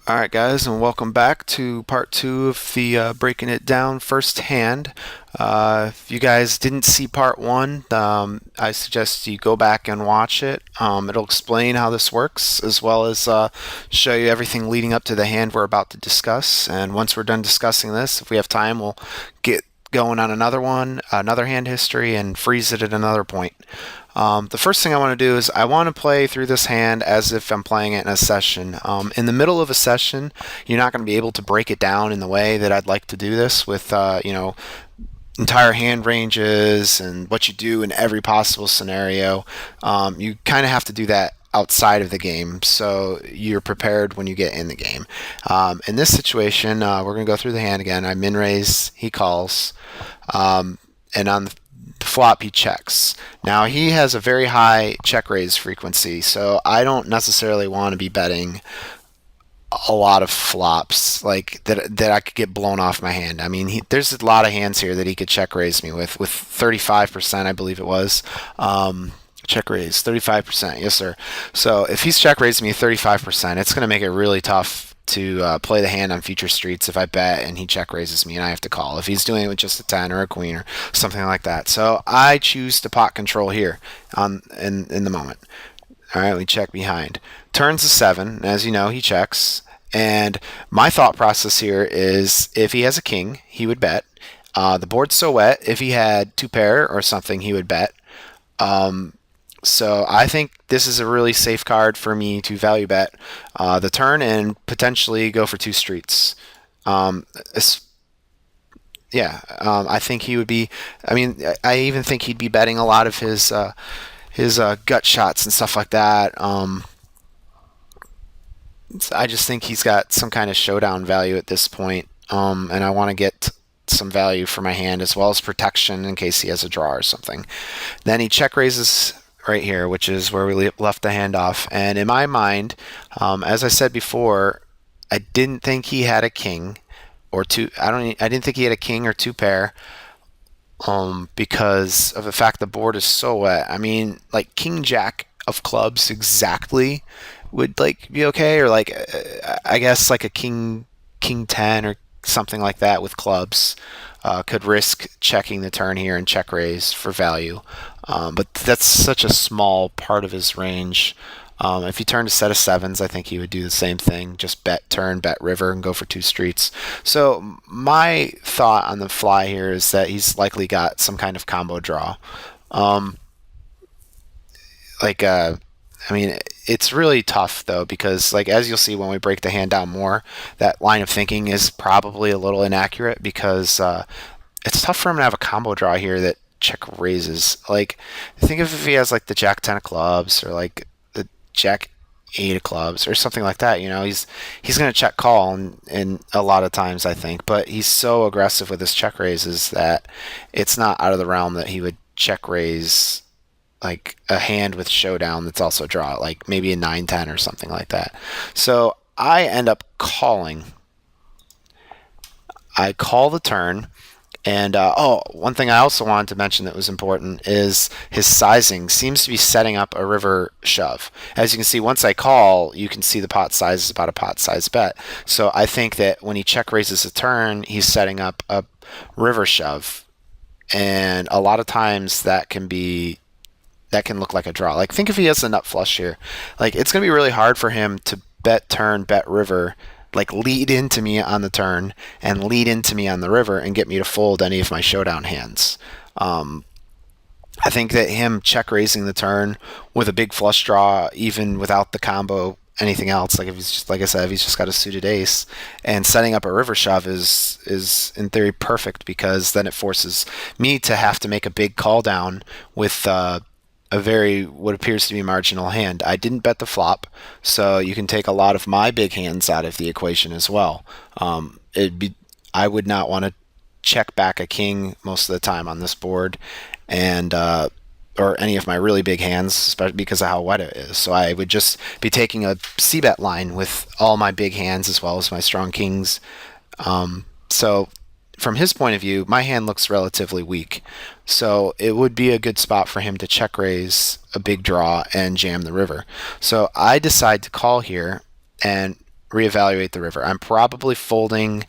All right, guys, and welcome back to part two of the breaking it down firsthand. If you guys didn't see part one, I suggest you go back and watch it. It'll explain how this works, as well as show you everything leading up to the hand we're about to discuss. And once we're done discussing this, if we have time, we'll get going on another one, another hand history, and freeze it at another point. The first thing I want to do is I want to play through this hand as if I'm playing it in a session. In the middle of a session, you're not going to be able to break it down in the way that I'd like to do this with, entire hand ranges and what you do in every possible scenario. You kind of have to do that outside of the game so you're prepared when you get in the game. In this situation, we're going to go through the hand again. I min raise, he calls, and on the flop he checks. Now he has a very high check raise frequency, so I don't necessarily want to be betting a lot of flops like that I could get blown off my hand. I mean, there's a lot of hands here that he could check raise me with 35%, I believe it was. Check raise 35%, yes sir. So if he's check raising me 35%, it's going to make it really tough to play the hand on future streets if I bet and he check raises me and I have to call. If he's doing it with just a 10 or a queen or something like that, so I choose to pot control here in the moment. All right, we check behind. Turns a 7. As you know, he checks. And my thought process here is if he has a king, he would bet. The board's so wet. If he had two pair or something, he would bet. So I think this is a really safe card for me to value bet the turn and potentially go for two streets. Um, I think he would be. I mean, I even think he'd be betting a lot of his gut shots and stuff like that. I just think he's got some kind of showdown value at this point, and I want to get some value for my hand as well as protection in case he has a draw or something. Then he check raises right here, which is where we left the hand off. And in my mind, as I said before, I didn't think he had a king or two. I didn't think he had a king or two pair. Because of the fact the board is so wet. I mean, like king jack of clubs exactly would like be okay, or like I guess like a king 10 or something like that with clubs could risk checking the turn here and check raise for value. But that's such a small part of his range. If he turned a set of sevens, I think he would do the same thing. Just bet turn, bet river, and go for two streets. So my thought on the fly here is that he's likely got some kind of combo draw. Um, like, I mean, it's really tough though because, like, as you'll see when we break the hand down more, that line of thinking is probably a little inaccurate because it's tough for him to have a combo draw here that check raises. Like, think of if he has like the jack 10 of clubs or like the jack 8 of clubs or something like that. You know, he's going to check call and a lot of times I think, but he's so aggressive with his check raises that it's not out of the realm that he would check raise like a hand with showdown that's also draw, like maybe a 9-10 or something like that. So I end up calling. I call the turn. And one thing I also wanted to mention that was important is his sizing seems to be setting up a river shove. As you can see, once I call, you can see the pot size is about a pot size bet. So I think that when he check raises a turn, he's setting up a river shove, and a lot of times that can look like a draw. Like, think if he has a nut flush here, like it's gonna be really hard for him to bet turn, bet river, like lead into me on the turn and lead into me on the river and get me to fold any of my showdown hands. Um, I think that him check raising the turn with a big flush draw, even without the combo, anything else, like if he's just like I said, if he's just got a suited ace and setting up a river shove is in theory perfect because then it forces me to have to make a big call down with a very what appears to be marginal hand. I didn't bet the flop, so you can take a lot of my big hands out of the equation as well. It'd be I would not want to check back a king most of the time on this board, and or any of my really big hands, especially because of how wet it is. So I would just be taking a c-bet line with all my big hands as well as my strong kings. So from his point of view, my hand looks relatively weak. So it would be a good spot for him to check raise a big draw and jam the river. So I decide to call here, and reevaluate the river. I'm probably folding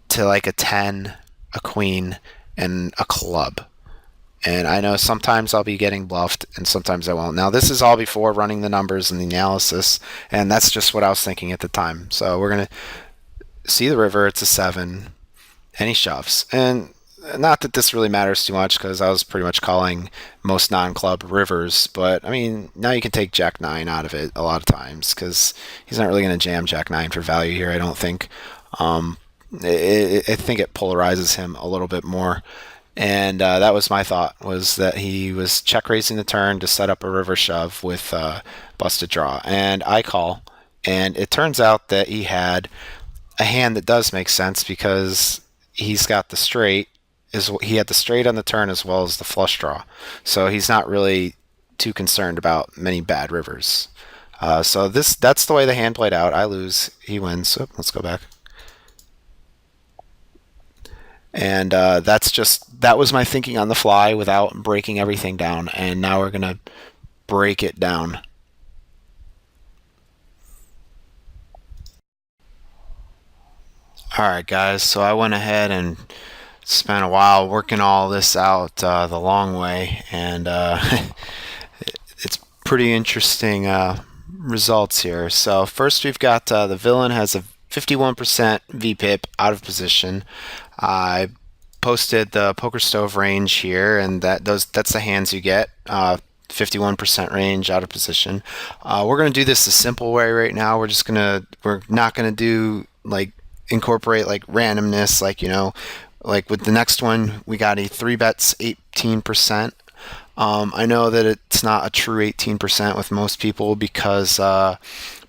to like a 10, a queen, and a club. And I know sometimes I'll be getting bluffed and sometimes I won't. Now, this is all before running the numbers and the analysis, and that's just what I was thinking at the time. So we're going to see the river. It's a 7, and he shoves. And not that this really matters too much because I was pretty much calling most non-club rivers, but I mean, now you can take Jack 9 out of it a lot of times because he's not really going to jam Jack 9 for value here, I don't think. I think it polarizes him a little bit more. And that was my thought, was that he was check raising the turn to set up a river shove with busted draw. And I call, and it turns out that he had a hand that does make sense because he's got the straight. He had the straight on the turn as well as the flush draw. So he's not really too concerned about many bad rivers. So that's the way the hand played out. I lose, he wins. So let's go back. And that was my thinking on the fly without breaking everything down. And now we're gonna break it down. All right, guys. So I went ahead and spent a while working all this out the long way, and it's pretty interesting results here. So first we've got the villain has a 51% VPIP out of position. I posted the poker stove range here, and that's the hands you get. 51% range out of position. We're gonna do this the simple way right now. We're not gonna do like incorporate like randomness, like like with the next one we got a 3 bets 18%. I know that it's not a true 18% with most people because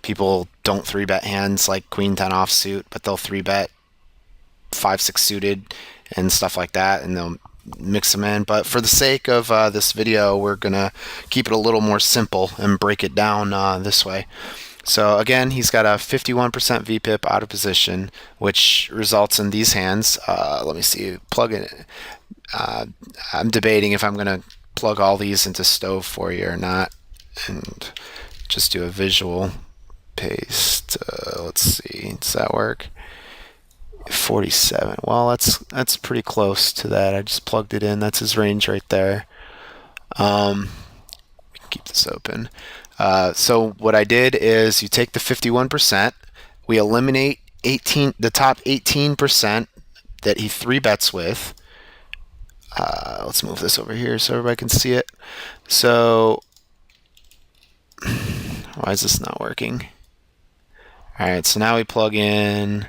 people don't 3-bet hands like queen 10 offsuit, but they'll 3-bet 5-6 suited and stuff like that, and they'll mix them in. But for the sake of this video, we're gonna keep it a little more simple and break it down this way. So again, he's got a 51% VPIP out of position, which results in these hands. Let me see, plug it. I'm debating if I'm gonna plug all these into stove for you or not, and just do a visual paste. Let's see, does that work? 47. Well, that's pretty close to that. I just plugged it in. That's his range right there. We can keep this open. So what I did is you take the 51%, we eliminate the top 18% that he 3-bets with. Let's move this over here so everybody can see it. So why is this not working? All right, so now we plug in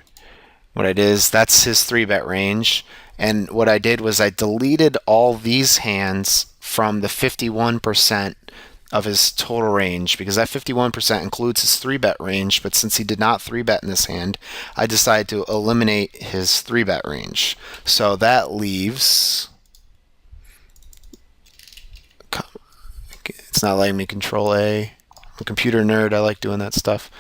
what I did is that's his 3-bet range, and what I did was I deleted all these hands from the 51% of his total range, because that 51% includes his 3-bet range, but since he did not 3-bet in this hand, I decided to eliminate his 3-bet range. So that leaves... It's not letting me control A. I'm a computer nerd, I like doing that stuff.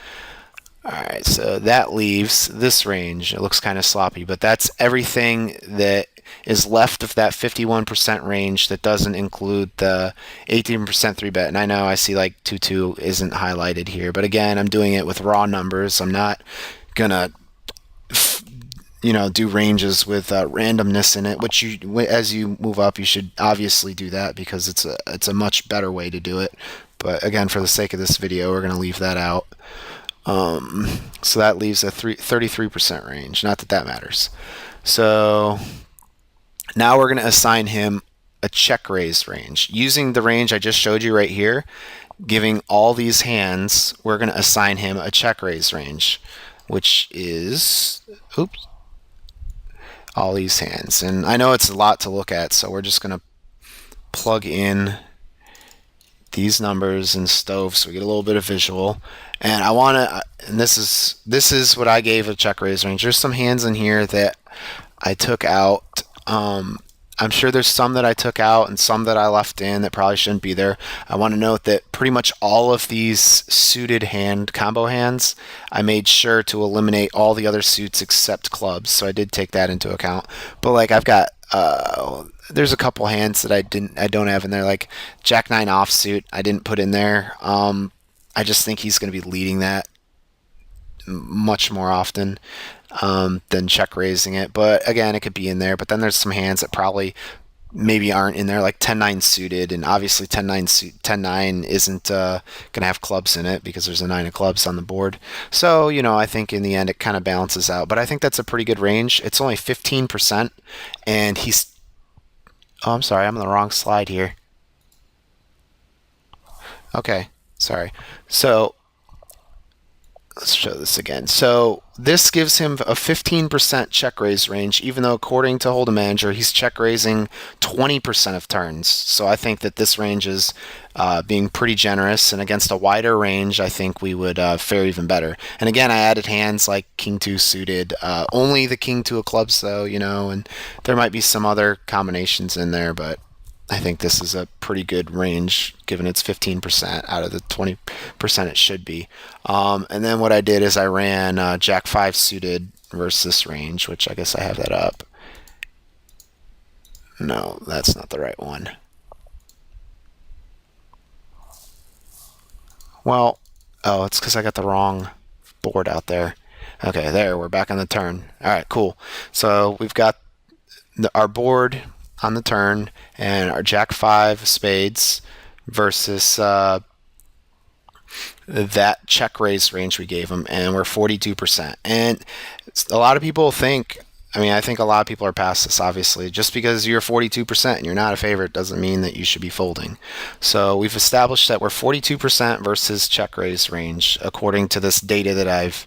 Alright, so that leaves this range. It looks kind of sloppy, but that's everything that is left of that 51% range that doesn't include the 18% 3-bet. And I know I see like 2-2 isn't highlighted here, but again, I'm doing it with raw numbers. I'm not gonna do ranges with randomness in it, which as you move up, you should obviously do that because it's a much better way to do it. But again, for the sake of this video, we're going to leave that out. So that leaves a 33% range. Not that matters. So now we're going to assign him a check raise range. Using the range I just showed you right here, giving all these hands, we're going to assign him a check raise range, which is, all these hands. And I know it's a lot to look at, so we're just going to plug in these numbers in stove so we get a little bit of visual. And I want to, and this is what I gave a check raise range. There's some hands in here that I took out. I'm sure there's some that I took out and some that I left in that probably shouldn't be there. I want to note that pretty much all of these suited hand combo hands, I made sure to eliminate all the other suits except clubs, so I did take that into account. But like I've got there's a couple hands that I don't have in there, like Jack 9 offsuit I didn't put in there. I just think he's going to be leading that much more often than check raising it. But again, it could be in there. But then there's some hands that probably maybe aren't in there, like 10-9 suited, and obviously 10-9 isn't going to have clubs in it because there's a 9 of clubs on the board. So, I think in the end it kind of balances out. But I think that's a pretty good range. It's only 15%, and he's. Oh, I'm sorry, I'm on the wrong slide here. Okay, sorry. So let's show this again. So this gives him a 15% check raise range, even though according to Hold'em Manager, he's check raising 20% of turns. So I think that this range is being pretty generous, and against a wider range, I think we would fare even better. And again, I added hands like King 2 suited, only the King 2 of clubs though, and there might be some other combinations in there, but I think this is a pretty good range given it's 15% out of the 20% it should be. And then what I did is I ran Jack 5 suited versus this range, which I guess I have that up. No, that's not the right one. Well, oh, it's because I got the wrong board out there. Okay, there, we're back on the turn. All right, cool. So we've got our board on the turn and our Jack 5 spades versus that check raise range we gave him, and we're 42%. And a lot of people think, I think a lot of people are past this, obviously. Just because you're 42% and you're not a favorite doesn't mean that you should be folding. So we've established that we're 42% versus check raise range according to this data that I've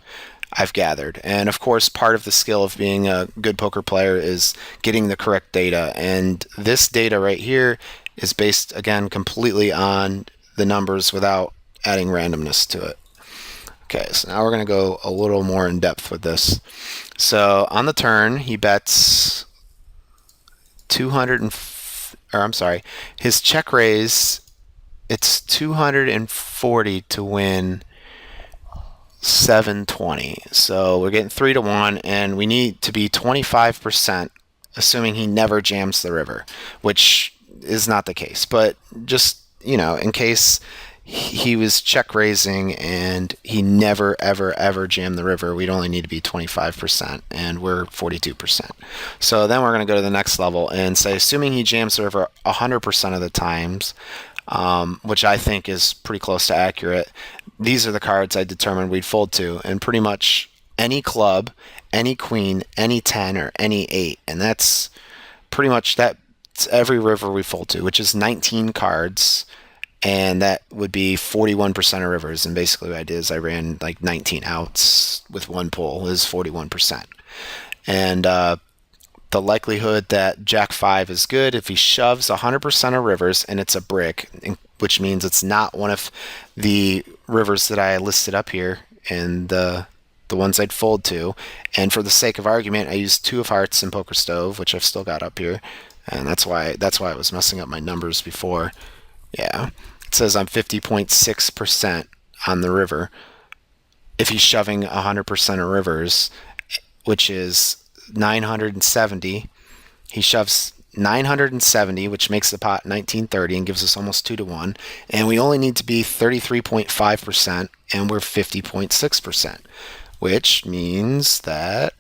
gathered. And of course, part of the skill of being a good poker player is getting the correct data. And this data right here is based, again, completely on the numbers without adding randomness to it. Okay, so now we're going to go a little more in depth with this. So on the turn, he bets 200 or I'm sorry, his check raise, it's 240 to win 720. So we're getting 3 to 1, and we need to be 25%, assuming he never jams the river, which is not the case. But just, in case he was check raising and he never, ever, ever jammed the river, we'd only need to be 25%, and we're 42%. So then we're going to go to the next level and say, assuming he jams the river 100% of the times, which I think is pretty close to accurate, these are the cards I determined we'd fold to, and pretty much any club, any queen, any 10, or any 8. And that's pretty much that's every river we fold to, which is 19 cards, and that would be 41% of rivers. And basically what I did is I ran like 19 outs with one pull is 41%. And the likelihood that Jack 5 is good if he shoves 100% of rivers and it's a brick, which means it's not one of the rivers that I listed up here and the ones I'd fold to. And for the sake of argument, I used 2 of hearts in Poker Stove, which I've still got up here, and that's why I was messing up my numbers before. Yeah, it says I'm 50.6% on the river if he's shoving 100% of rivers, which is 970. He shoves 970, which makes the pot 1930 and gives us almost 2 to 1. And we only need to be 33.5%, and we're 50.6%, which means that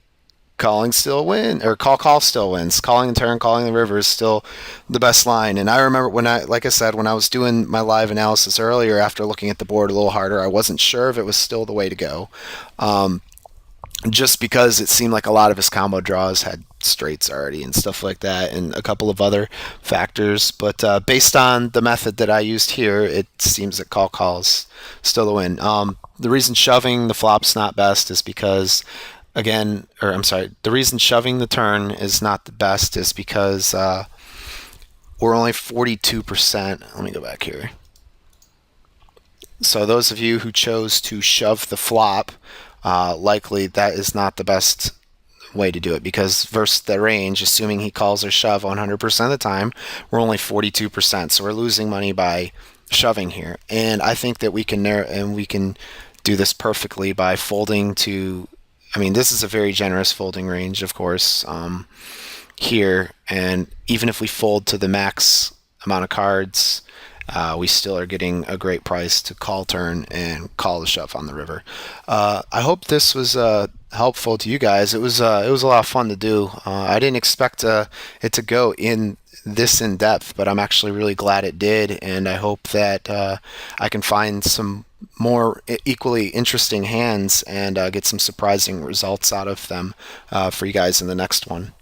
calling still wins, or call still wins. Calling the turn, calling the river is still the best line. And I remember like I said, when I was doing my live analysis earlier, after looking at the board a little harder, I wasn't sure if it was still the way to go. Just because it seemed like a lot of his combo draws had straights already and stuff like that, and a couple of other factors. But based on the method that I used here, it seems that call's still the win. The reason shoving the flop's not best is because, the reason shoving the turn is not the best is because we're only 42%. Let me go back here. So those of you who chose to shove the flop, likely that is not the best way to do it, because versus the range, assuming he calls or shove 100% of the time, we're only 42%, so we're losing money by shoving here. And I think that we can do this perfectly by folding to, this is a very generous folding range, of course, here, and even if we fold to the max amount of cards, we still are getting a great price to call turn and call the shove on the river. I hope this was helpful to you guys. It was a lot of fun to do. I didn't expect it to go in this in depth, but I'm actually really glad it did, and I hope that I can find some more equally interesting hands and get some surprising results out of them for you guys in the next one.